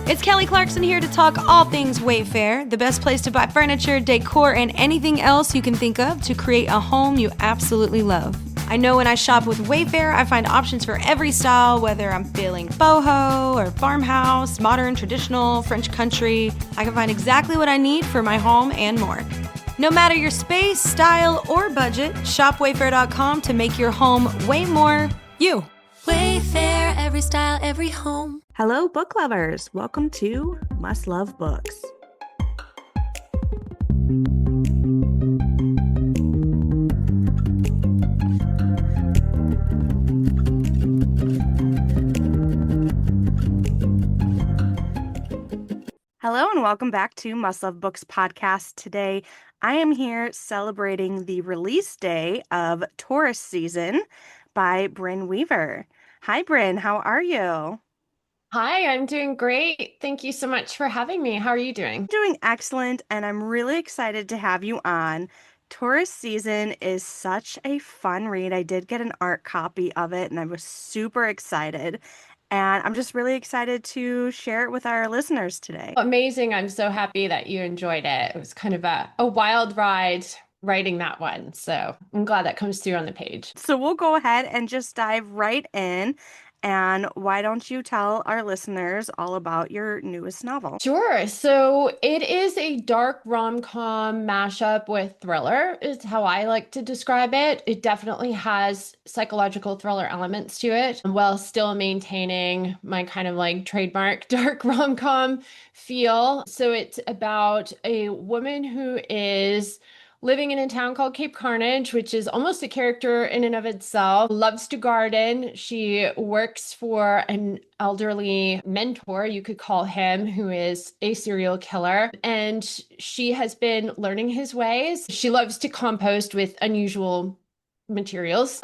It's Kelly Clarkson here to talk all things Wayfair, the best place to buy furniture, decor, and anything else you can think of to create a home you absolutely love. I know when I shop with Wayfair, I find options for every style, whether I'm feeling boho or farmhouse, modern, traditional, French country. I can find exactly what I need for my home and more. No matter your space, style, or budget, shop Wayfair.com to make your home way more you. Wayfair, every style, every home. Hello, book lovers. Welcome to Must Love Books. Hello and welcome back to Must Love Books podcast. Today, I am here celebrating the release day of Taurus Season by Brynne Weaver. Hi, Brynne. How are you? Hi, I'm doing great. Thank you so much for having me. How are you doing? Doing excellent, and I'm really excited to have you on. Taurus Season is such a fun read. I did get an art copy of it, and I was super excited. And I'm just really excited to share it with our listeners today. Amazing. I'm so happy that you enjoyed it. It was kind of a wild ride writing that one. So I'm glad that comes through on the page. So we'll go ahead and just dive right in. And why don't you tell our listeners all about your newest novel? Sure. So it is a dark rom-com mashup with thriller, is how I like to describe it. It definitely has psychological thriller elements to it while still maintaining my kind of like trademark dark rom-com feel. So it's about a woman who is living in a town called Cape Carnage, which is almost a character in and of itself, loves to garden. She works for an elderly mentor, you could call him, who is a serial killer. And she has been learning his ways. She loves to compost with unusual materials.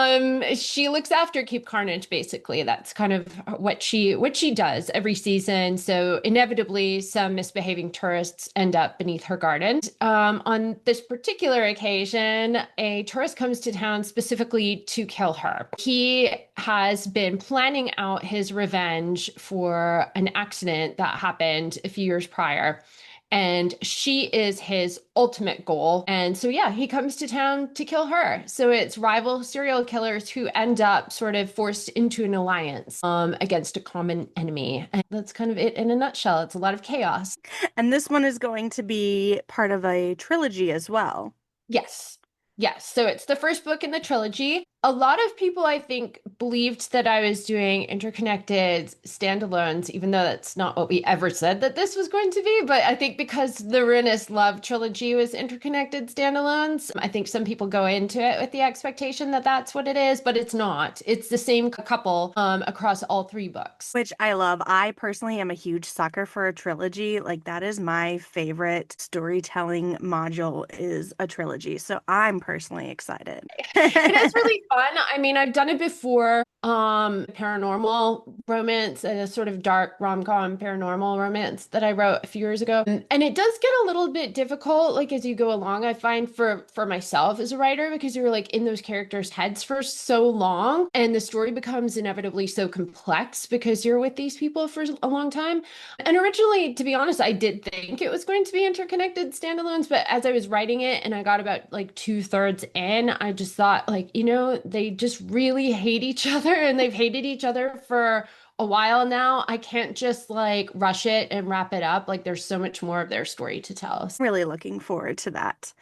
She looks after Cape Carnage, basically. That's kind of what she does every season. So inevitably, some misbehaving tourists end up beneath her garden. On this particular occasion, a tourist comes to town specifically to kill her. He has been planning out his revenge for an accident that happened a few years prior. And she is his ultimate goal. And so, yeah, he comes to town to kill her. So it's rival serial killers who end up sort of forced into an alliance against a common enemy. And that's kind of it in a nutshell. It's a lot of chaos. And this one is going to be part of a trilogy as well. Yes. Yes. So it's the first book in the trilogy. A lot of people, I think, believed that I was doing interconnected standalones, even though that's not what we ever said that this was going to be. But I think because the Ruinous Love Trilogy was interconnected standalones, I think some people go into it with the expectation that that's what it is, but it's not. It's the same couple across all three books. Which I love. I personally am a huge sucker for a trilogy. Like, that is my favorite storytelling module, is a trilogy. So I'm personally excited. It is really fun. I mean, I've done it before. Paranormal romance, a sort of dark rom-com paranormal romance that I wrote a few years ago. And it does get a little bit difficult, like as you go along, I find for myself as a writer, because you're like in those characters' heads for so long, and the story becomes inevitably so complex because you're with these people for a long time. And originally, to be honest, I did think it was going to be interconnected standalones, but as I was writing it and I got about like 2/3 in, I just thought, like, you know, they just really hate each other, and they've hated each other for a while now. I can't just like rush it and wrap it up. Like, there's so much more of their story to tell. Really looking forward to that.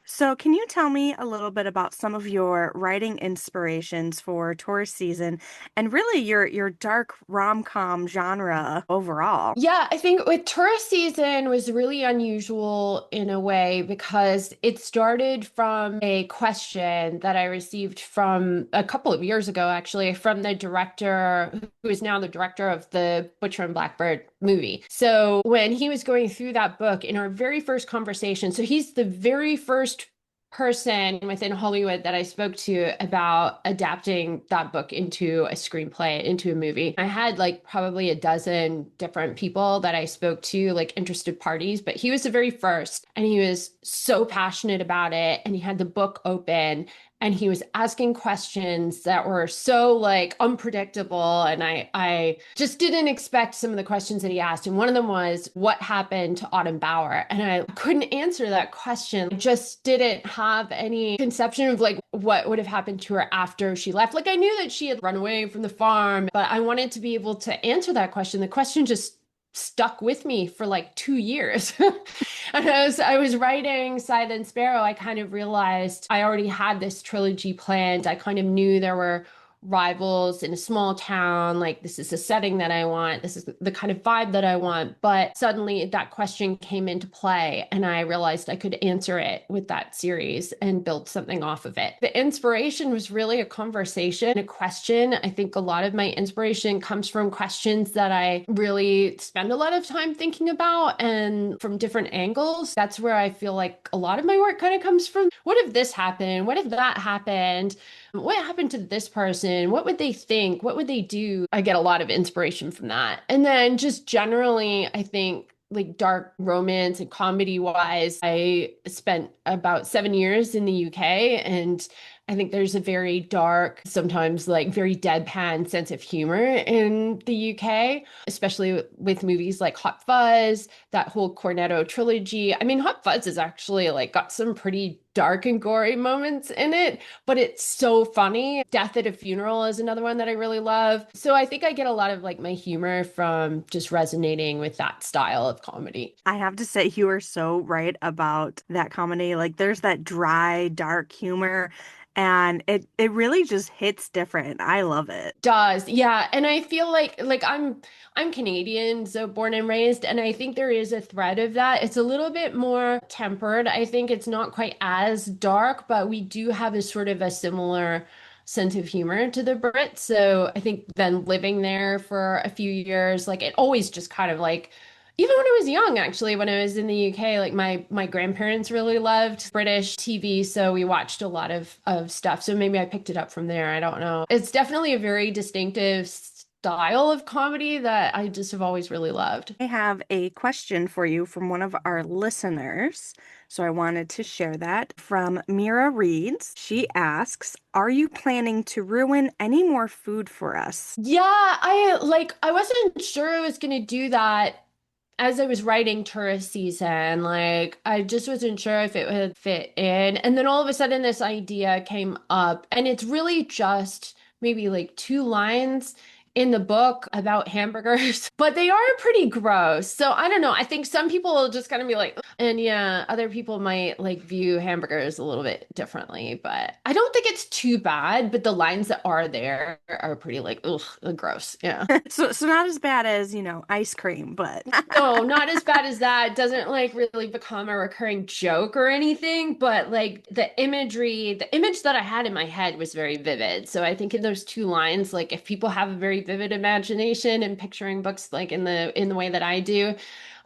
So can you tell me a little bit about some of your writing inspirations for Taurus Season and really your dark rom-com genre overall? Yeah, I think with Taurus Season was really unusual in a way because it started from a question that I received from a couple of years ago, actually, from the director who is now the director of the Butcher and Blackbird movie. So when he was going through that book in our very first conversation, so he's the very first person within Hollywood that I spoke to about adapting that book into a screenplay, into a movie. I had like probably a dozen different people that I spoke to, like interested parties, but he was the very first, and he was so passionate about it, and he had the book open and he was asking questions that were so like unpredictable. And I just didn't expect some of the questions that he asked. And one of them was, what happened to Autumn Bauer? And I couldn't answer that question. I just didn't have any conception of like what would have happened to her after she left. Like I knew that she had run away from the farm, but I wanted to be able to answer that question. The question just stuck with me for like 2 years. And I was writing Silent Sparrow, I kind of realized I already had this trilogy planned. I kind of knew there were rivals in a small town. Like, this is the setting that I want. This is the kind of vibe that I want. But suddenly that question came into play, and I realized I could answer it with that series and build something off of it. The inspiration was really a conversation, a question. I think a lot of my inspiration comes from questions that I really spend a lot of time thinking about and from different angles. That's where I feel like a lot of my work kind of comes from. What if this happened? What if that happened? What happened to this person? What would they think? What would they do? I get a lot of inspiration from that. And then just generally, I think like dark romance and comedy wise, I spent about 7 years in the UK, and I think there's a very dark, sometimes like very deadpan sense of humor in the UK, especially with movies like Hot Fuzz, that whole Cornetto trilogy. I mean, Hot Fuzz is actually like got some pretty dark and gory moments in it, but it's so funny. Death at a Funeral is another one that I really love. So I think I get a lot of like my humor from just resonating with that style of comedy. I have to say, you are so right about that comedy. Like, there's that dry, dark humor, and it really just hits different. I love it. Does. Yeah. And I feel like I'm Canadian, so born and raised, and I think there is a thread of that. It's a little bit more tempered. I think it's not quite as dark, but we do have a sort of a similar sense of humor to the Brits. So I think then living there for a few years, like it always just kind of like even when I was young, actually, when I was in the UK, like my grandparents really loved British TV, so we watched a lot of stuff. So maybe I picked it up from there. I don't know. It's definitely a very distinctive style of comedy that I just have always really loved. I have a question for you from one of our listeners. So I wanted to share that from Mira Reeds. She asks, are you planning to ruin any more food for us? Yeah, I wasn't sure I was gonna do that as I was writing tourist season. Like I just wasn't sure if it would fit in. And then all of a sudden this idea came up, and it's really just maybe like 2 lines in the book about hamburgers, but they are pretty gross. So I don't know. I think some people will just kind of be like, "Ugh." And yeah, other people might like view hamburgers a little bit differently, but I don't think it's too bad. But the lines that are there are pretty like, ugh, gross. Yeah. So not as bad as, ice cream, but No, not as bad as that. It doesn't like really become a recurring joke or anything, but like the imagery, the image that I had in my head was very vivid. So I think in those 2 lines, like if people have a very vivid imagination and picturing books like in the way that I do,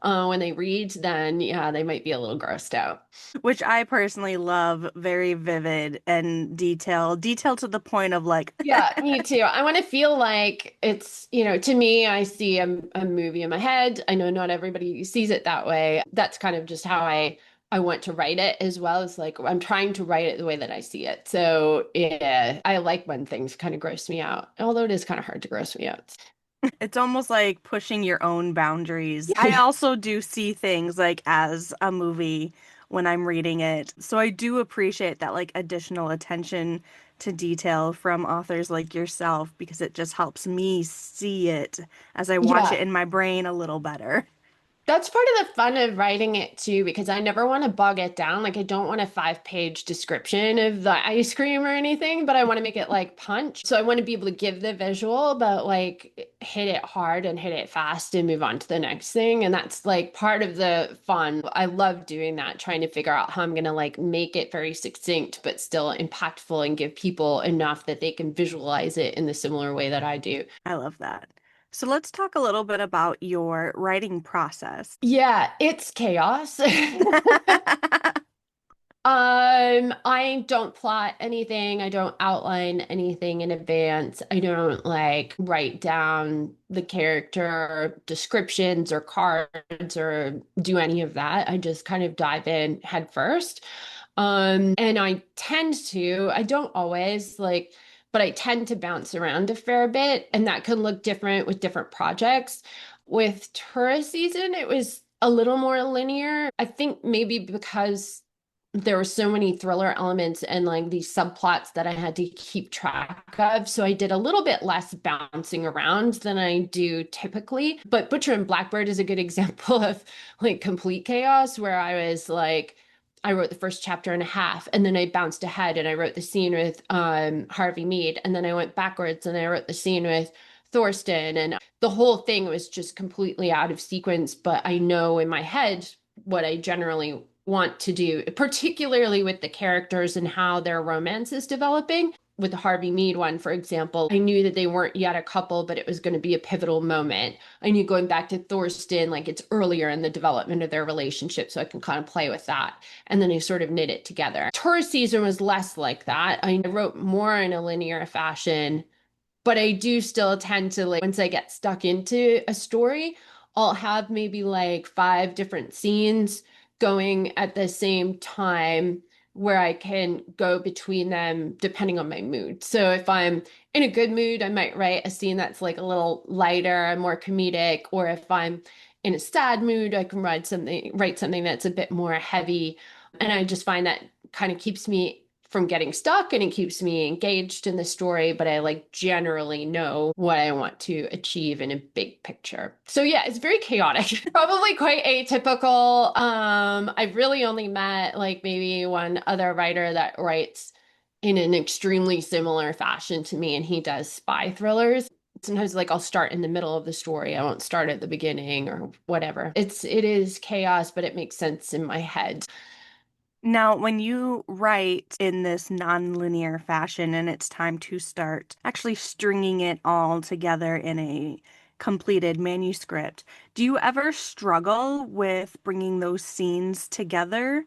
when they read, then yeah, they might be a little grossed out. which I personally love, very vivid and detailed to the point of like, Yeah, me too. I want to feel like it's, to me, I see a movie in my head. I know not everybody sees it that way. That's kind of just how I want to write it as well. As like I'm trying to write it the way that I see it. So yeah, I like when things kind of gross me out, although it is kind of hard to gross me out. it's almost like pushing your own boundaries. I also do see things like as a movie when I'm reading it. So I do appreciate that like additional attention to detail from authors like yourself because it just helps me see it as I watch Yeah. it in my brain a little better. That's part of the fun of writing it too, because I never want to bog it down. Like I don't want a 5-page description of the ice cream or anything, but I want to make it like punch. So I want to be able to give the visual, but like hit it hard and hit it fast and move on to the next thing. And that's like part of the fun. I love doing that, trying to figure out how I'm gonna like make it very succinct, but still impactful and give people enough that they can visualize it in the similar way that I do. I love that. So let's talk a little bit about your writing process. Yeah, it's chaos. I don't plot anything. I don't outline anything in advance. I don't like write down the character descriptions or cards or do any of that. I just kind of dive in head first. And I tend to, I don't always like, but I tend to bounce around a fair bit, and that can look different with different projects. With tourist season, it was a little more linear. I think maybe because there were so many thriller elements and like these subplots that I had to keep track of. So I did a little bit less bouncing around than I do typically. But Butcher and Blackbird is a good example of like complete chaos where I was like, I wrote the first chapter and a half, and then I bounced ahead and I wrote the scene with Harvey Mead, and then I went backwards and I wrote the scene with Thorsten, and the whole thing was just completely out of sequence. But I know in my head what I generally want to do, particularly with the characters and how their romance is developing. With the Harvey Mead one, for example, I knew that they weren't yet a couple, but it was going to be a pivotal moment. I knew going back to Thorsten, like it's earlier in the development of their relationship, so I can kind of play with that. And then I sort of knit it together. Tourist season was less like that. I wrote more in a linear fashion, but I do still tend to like, once I get stuck into a story, I'll have maybe like 5 different scenes going at the same time where I can go between them depending on my mood. So if I'm in a good mood, I might write a scene that's like a little lighter and more comedic, or if I'm in a sad mood, I can write something that's a bit more heavy. And I just find that kind of keeps me from getting stuck, and it keeps me engaged in the story, but I like generally know what I want to achieve in a big picture. So yeah, it's very chaotic. Probably quite atypical. I've really only met like maybe one other writer that writes in an extremely similar fashion to me, and he does spy thrillers. Sometimes like I'll start in the middle of the story. I won't start at the beginning or whatever. It is chaos, but it makes sense in my head. Now, when you write in this non-linear fashion and it's time to start actually stringing it all together in a completed manuscript, do you ever struggle with bringing those scenes together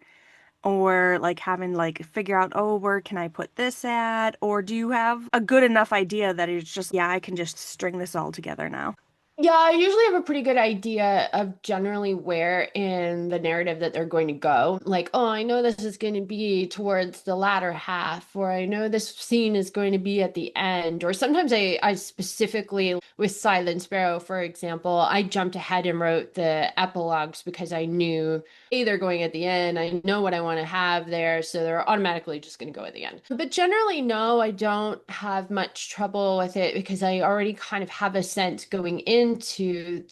or like having like figure out, oh, where can I put this at? Or do you have a good enough idea that it's just, yeah, I can just string this all together now? Yeah, I usually have a pretty good idea of generally where in the narrative that they're going to go. Like, oh, I know this is going to be towards the latter half, or I know this scene is going to be at the end. Or sometimes I specifically, with Silent Sparrow, for example, I jumped ahead and wrote the epilogues because I knew, hey, they're going at the end. I know what I want to have there, so they're automatically just going to go at the end. But generally, no, I don't have much trouble with it because I already kind of have a sense going into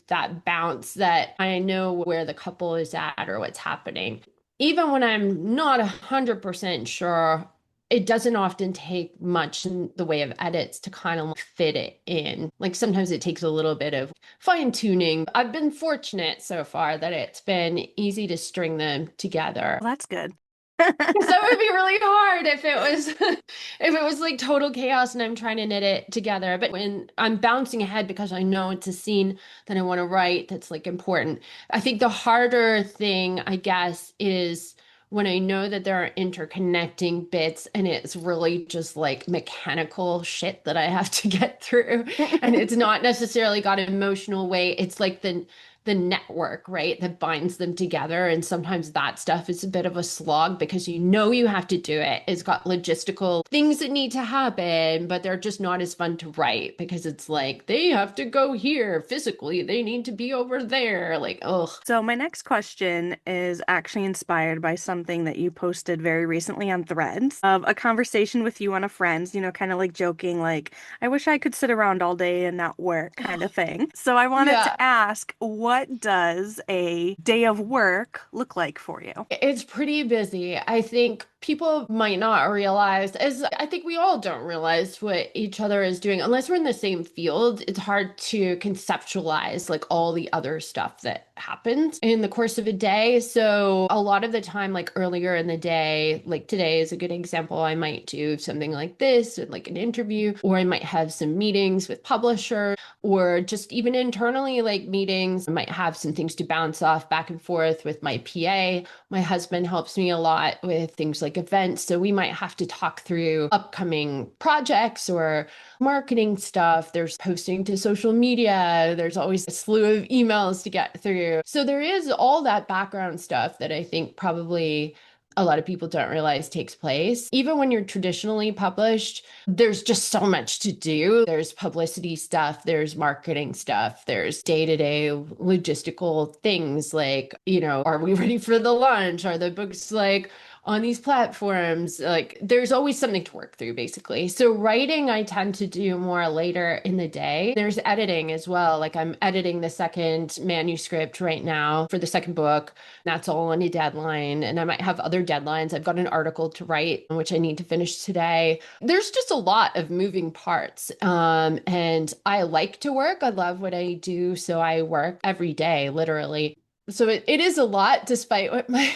that bounce that I know where the couple is at or what's happening. Even when I'm not 100% sure, it doesn't often take much in the way of edits to kind of fit it in. Like sometimes it takes a little bit of fine tuning. I've been fortunate so far that it's been easy to string them together. Well, that's good. Because that would be really hard if it was if it was like total chaos and I'm trying to knit it together. But when I'm bouncing ahead because I know it's a scene that I want to write that's like important. I think the harder thing, I guess, is when I know that there are interconnecting bits and it's really just like mechanical shit that I have to get through. And it's not necessarily got an emotional weight. It's like the network, right, that binds them together. And sometimes that stuff is a bit of a slog because you know you have to do it. It's got logistical things that need to happen, but they're just not as fun to write because it's like they have to go here physically. They need to be over there. Like, ugh. So my next question is actually inspired by something that you posted very recently on Threads of a conversation with you and a friend, you know, kind of like joking, like, I wish I could sit around all day and not work kind of thing. So I wanted Yeah. to ask, what does a day of work look like for you? It's pretty busy. I think people might not realize, as I think we all don't realize what each other is doing. Unless we're in the same field, it's hard to conceptualize like all the other stuff that happens in the course of a day. So a lot of the time, like earlier in the day, like today is a good example, I might do something like this, like an interview, or I might have some meetings with publishers, or just even internally, like meetings. I might have some things to bounce off back and forth with my PA. My husband helps me a lot with things like events. So we might have to talk through upcoming projects or marketing stuff. There's posting to social media. There's always a slew of emails to get through. So there is all that background stuff that I think probably a lot of people don't realize takes place. Even when you're traditionally published, there's just so much to do. There's publicity stuff, there's marketing stuff, there's day-to-day logistical things like, are we ready for the launch? Are the books like on these platforms? Like there's always something to work through basically. So writing I tend to do more later in the day. There's editing as well. Like I'm editing the second manuscript right now for the second book. That's all on a deadline. And I might have other deadlines. I've got an article to write, which I need to finish today. There's just a lot of moving parts. And I like to work. I love what I do. So I work every day, literally. So it is a lot, despite what my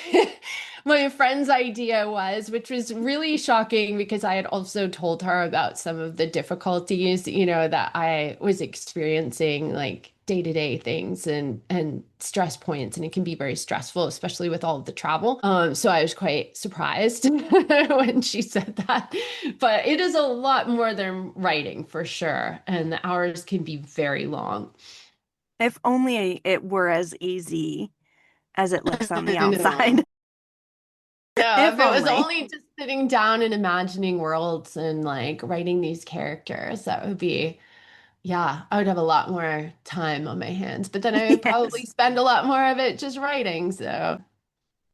my friend's idea was, which was really shocking because I had also told her about some of the difficulties, that I was experiencing, like day-to-day things and stress points, and it can be very stressful, especially with all of the travel. So I was quite surprised when she said that. But it is a lot more than writing for sure, and the hours can be very long. If only it were as easy as it looks on the I know. outside. No, If if it was only. only just sitting down and imagining worlds and like writing these characters, that would be, yeah, I would have a lot more time on my hands. But then I would probably Yes. spend a lot more of it just writing. So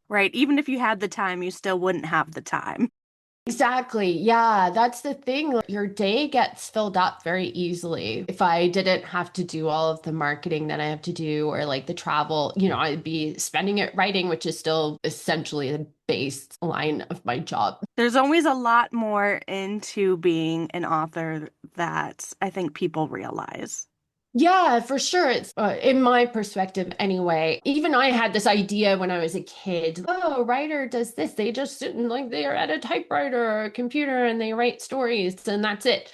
Right. Even if you had the time, you still wouldn't have the time. exactly. Yeah, that's the thing. Like, your day gets filled up very easily. If I didn't have to do all of the marketing that I have to do or like the travel, I'd be spending it writing, which is still essentially the baseline of my job. There's always a lot more into being an author that I think people realize. Yeah, for sure. It's in my perspective anyway. Even I had this idea when I was a kid. Oh, a writer does this. They just sit and like they're at a typewriter or a computer and they write stories and that's it.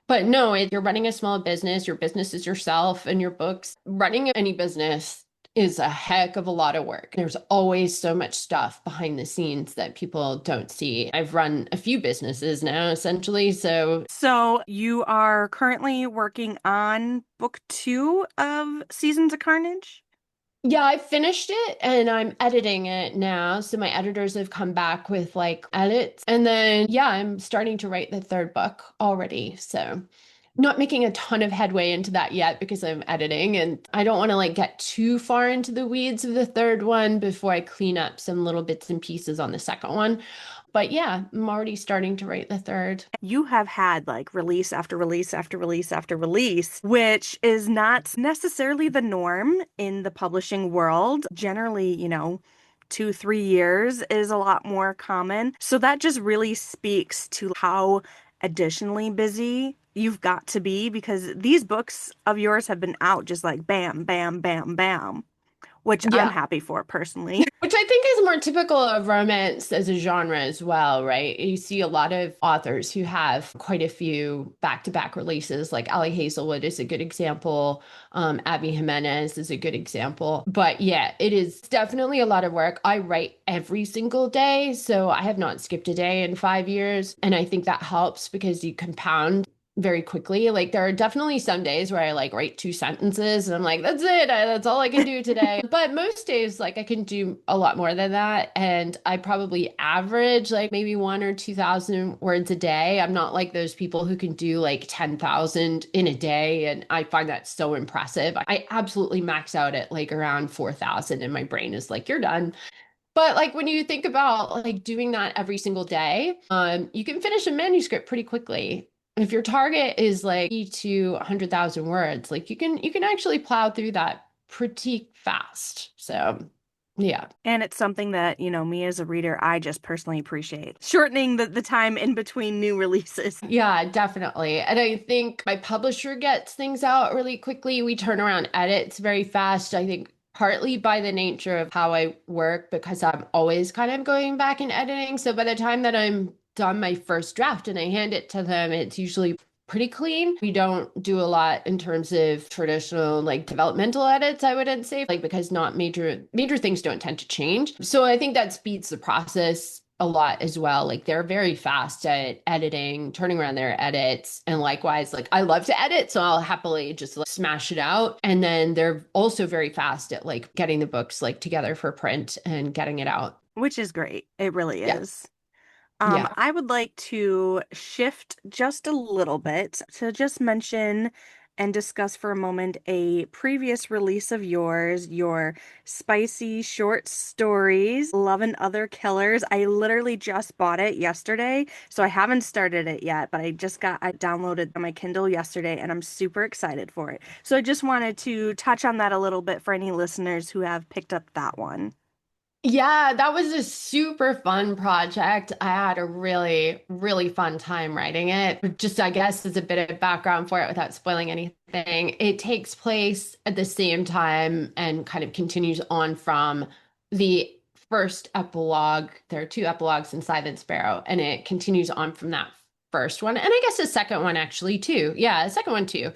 But no, you're running a small business. Your business is yourself and your books. Running any business is a heck of a lot of work. There's always so much stuff behind the scenes that people don't see. I've run a few businesses now, essentially. So So you are currently working on book 2 of Seasons of Carnage? yeah, I finished it and I'm editing it now. So my editors have come back with like edits. And then, yeah, I'm starting to write the third book already. So not making a ton of headway into that yet because I'm editing and I don't want to like get too far into the weeds of the third one before I clean up some little bits and pieces on the second one. But yeah, I'm already starting to write the third. You have had like release after release after release after release, which is not necessarily the norm in the publishing world. Generally, 2, 3 years is a lot more common. So that just really speaks to how additionally busy you've got to be because these books of yours have been out just like bam, bam, bam, bam, which I'm Yeah. happy for personally. Which I think is more typical of romance as a genre as well, right? You see a lot of authors who have quite a few back-to-back releases, like Ali Hazelwood is a good example. Abby Jimenez is a good example. But yeah, it is definitely a lot of work. I write every single day, so I have not skipped a day in 5 years. And I think that helps because you compound very quickly. Like there are definitely some days where I like write 2 sentences and I'm like, that's it. That's all I can do today. But most days, like I can do a lot more than that. And I probably average like maybe 1 or 2,000 words a day. I'm not like those people who can do like 10,000 in a day. And I find that so impressive. I absolutely max out at like around 4,000 and my brain is like, you're done. But like when you think about like doing that every single day, you can finish a manuscript pretty quickly. If your target is like 80 to 100,000 words, like you can actually plow through that pretty fast. So, yeah. And it's something that, me as a reader, I just personally appreciate. Shortening the time in between new releases. Yeah, definitely. And I think my publisher gets things out really quickly. We turn around edits very fast. I think partly by the nature of how I work because I'm always kind of going back and editing. So by the time that I'm done my first draft and I hand it to them, it's usually pretty clean. We don't do a lot in terms of traditional like developmental edits, I wouldn't say, like because not major things don't tend to change. So I think that speeds the process a lot as well. Like they're very fast at editing, turning around their edits. And likewise, like I love to edit, so I'll happily just like smash it out. And then they're also very fast at like getting the books like together for print and getting it out. which is great. It really Yeah. is. Yeah. I would like to shift just a little bit to just mention and discuss for a moment a previous release of yours, your spicy short stories, Love and Other Killers. I literally just bought it yesterday, so I haven't started it yet, but I downloaded on my Kindle yesterday and I'm super excited for it. So I just wanted to touch on that a little bit for any listeners who have picked up that one. Yeah, that was a super fun project. I had a really, really fun time writing it. Just, I guess, as a bit of background for it without spoiling anything, it takes place at the same time and kind of continues on from the first epilogue. There are two epilogues in Silent Sparrow, and it continues on from that first one. And I guess the second one, actually, too. Yeah, the second one, too.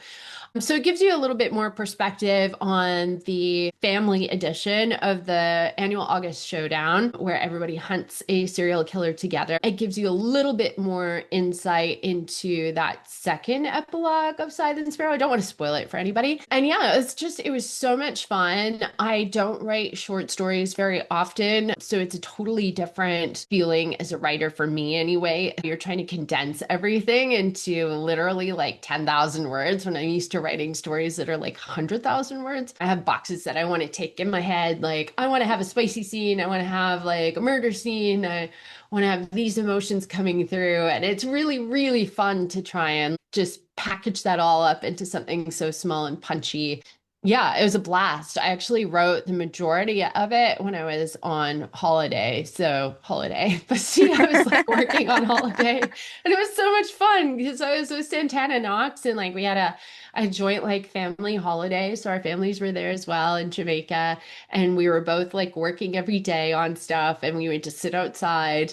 So it gives you a little bit more perspective on the family edition of the annual August Showdown, where everybody hunts a serial killer together. It gives you a little bit more insight into that second epilogue of Silent Sparrow. I don't want to spoil it for anybody. And yeah, it was so much fun. I don't write short stories very often, so it's a totally different feeling as a writer for me anyway. You're trying to condense everything into literally like 10,000 words when I'm used to writing stories that are like 100,000 words. I have boxes that I want to take in my head. Like, I want to have a spicy scene. I want to have like a murder scene. I want to have these emotions coming through. And it's really, really fun to try and just package that all up into something so small and punchy. Yeah, it was a blast. I actually wrote the majority of it when I was on holiday. So, holiday, but see, I was like working on holiday and it was so much fun because I was with Santana Knox and like we had a joint like family holiday. So, our families were there as well in Jamaica. And we were both like working every day on stuff and we would just sit outside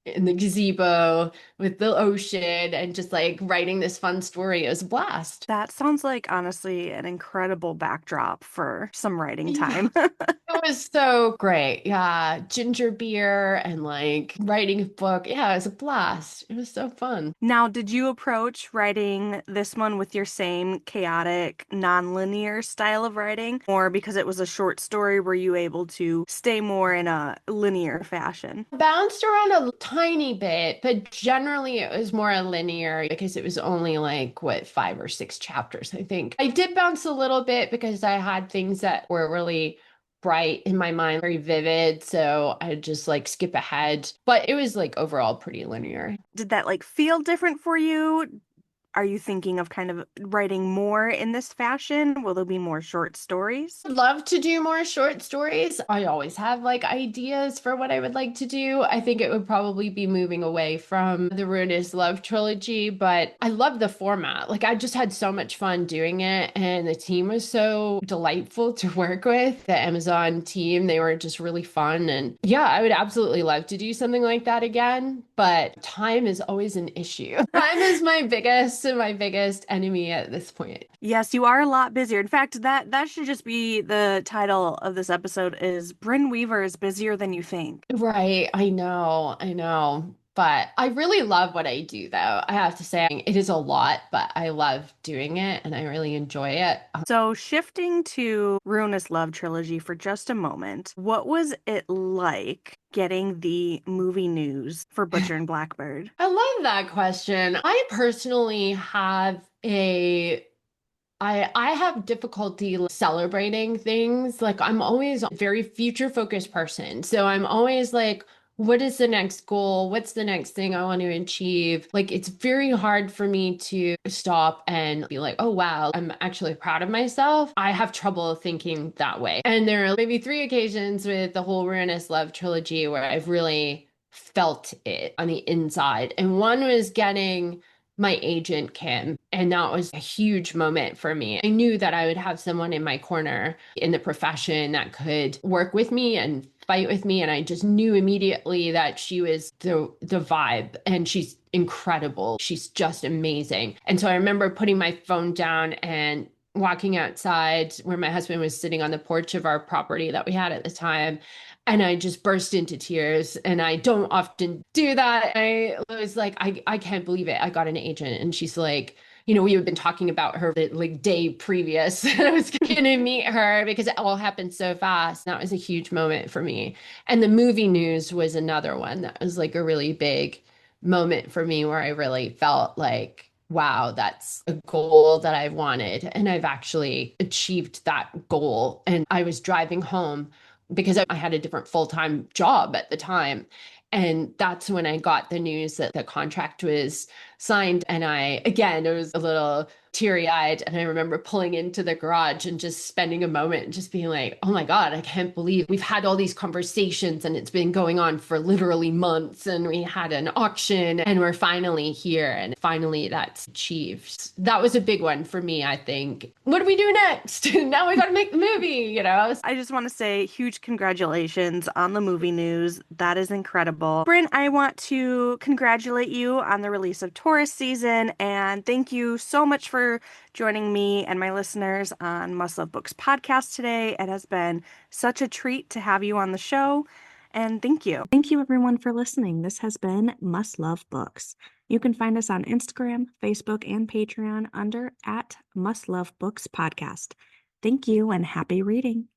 in the gazebo with the ocean and just like writing this fun story. It was a blast. That sounds like honestly an incredible backdrop for some writing Yeah. time. It was so great. Yeah. Ginger beer and like writing a book. Yeah, it was a blast. It was so fun. Now, did you approach writing this one with your same chaotic, non-linear style of writing? Or because it was a short story, were you able to stay more in a linear fashion? Bounced around a tiny bit, but generally it was more linear because it was only like what 5 or 6 chapters, I think. I did bounce a little bit because I had things that were really bright in my mind, very vivid. So I just like skip ahead. But it was like overall pretty linear. Did that like feel different for you? Are you thinking of kind of writing more in this fashion? Will there be more short stories? Would love to do more short stories. I always have like ideas for what I would like to do. I think it would probably be moving away from the Ruinous Love Trilogy, but I love the format. Like I just had so much fun doing it and the team was so delightful to work with. The Amazon team, they were just really fun and yeah, I would absolutely love to do something like that again, but time is always an issue. Time is my biggest enemy at this point. Yes, you are a lot busier. In fact, that should just be the title of this episode is Brynne Weaver is busier than you think. Right, I know. But I really love what I do, though. I have to say, it is a lot, but I love doing it and I really enjoy it. So, shifting to Ruinous Love Trilogy for just a moment, what was it like getting the movie news for Butcher and Blackbird? I love that question. I personally have a I have difficulty celebrating things. Like I'm always a very future focused person. So I'm always like, what is the next goal? What's the next thing I want to achieve? Like it's very hard for me to stop and be like, oh wow, I'm actually proud of myself. I have trouble thinking that way. And there are maybe 3 occasions with the whole Ruinous Love trilogy where I've really felt it on the inside. And one was getting my agent, Kim. And that was a huge moment for me. I knew that I would have someone in my corner in the profession that could work with me and fight with me. And I just knew immediately that she was the vibe and she's incredible. She's just amazing. And so I remember putting my phone down and walking outside where my husband was sitting on the porch of our property that we had at the time. And I just burst into tears. And I don't often do that. I was like, I can't believe it. I got an agent. And she's like, we had been talking about her the like day previous that I was going to meet her because it all happened so fast. That was a huge moment for me. And the movie news was another one that was like a really big moment for me where I really felt like, wow, that's a goal that I wanted. And I've actually achieved that goal. And I was driving home because I had a different full-time job at the time. And that's when I got the news that the contract was signed. And again, it was a little teary-eyed. And I remember pulling into the garage and just spending a moment and just being like, oh my God, I can't believe we've had all these conversations and it's been going on for literally months. And we had an auction and we're finally here. And finally that's achieved. That was a big one for me, I think. What do we do next? Now we got to make the movie. I just want to say huge congratulations on the movie news. That is incredible. Brynne, I want to congratulate you on the release of Taurus season, and thank you so much for joining me and my listeners on Must Love Books podcast today. It has been such a treat to have you on the show, and thank you. Thank you everyone for listening. This has been Must Love Books. You can find us on Instagram, Facebook, and Patreon under @MustLoveBooksPodcast. Thank you and happy reading.